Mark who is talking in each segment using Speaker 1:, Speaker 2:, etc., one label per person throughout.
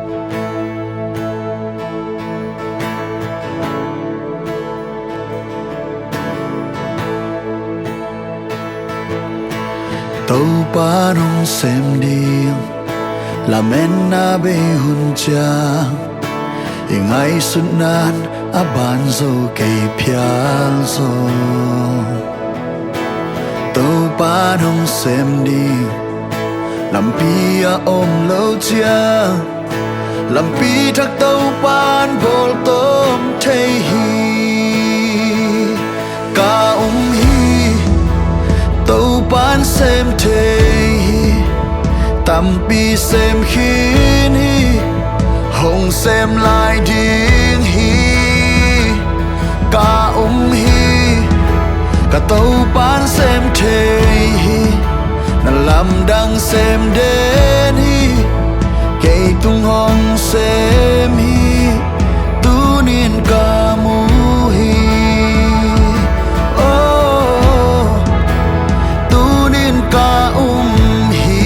Speaker 1: tàu pa nong xem đi làm em na bê hun cha ngay suốt nan a ban zo cây pial zo tàu pa nong xem đi làm pi a ôm lâu chia làm pi thắc tàu pan bol tôm thay hi ca hi tàu pan xem thay tâm pi xem khiến hi hồng xem lại điên hi ca hi cả tàu pan xem thay là làm đang xem đến hi cây tung hong xem hi tu niên ca mu hi oh tu niên ca hi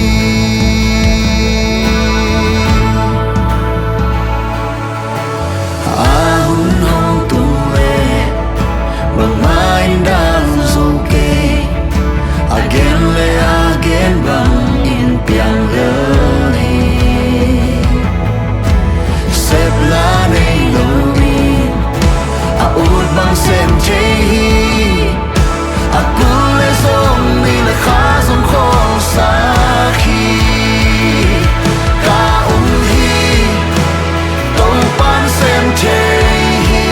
Speaker 1: a hun hong tu le bằng mai đang du kê again le again bằng in piang le sep la nei lo in a ut bang sem che hi a kule song ni la kha song khol sa khi ka hi tong pan sem che hi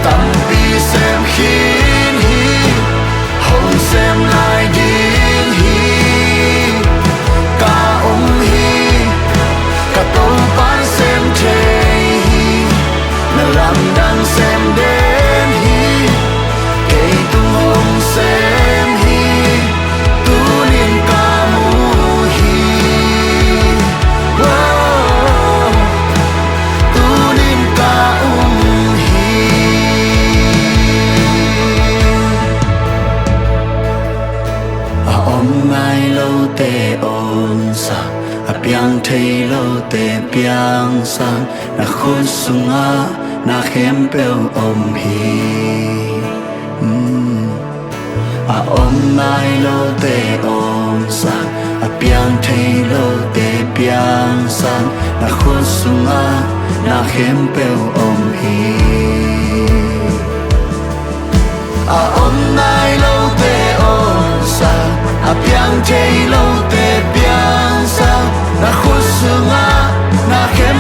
Speaker 1: tam pi sem khin hi hong xem lại điên hi ca hi cả tông pan xem che hi là làm đang xem đến hi cây tung hồng xem hi tu niên ca mu hi wow tu niên ca hi om ngai lâu te on sa a piang thei lâu te piang sang na khôn sunga na khem pel om hi a om nai lâu te on sa a piang thei lâu te piang sang na khôn sunga na khem pel om hi a om nai lâu te on sa a piang thei lâu te piang sang na khôn sunga na khem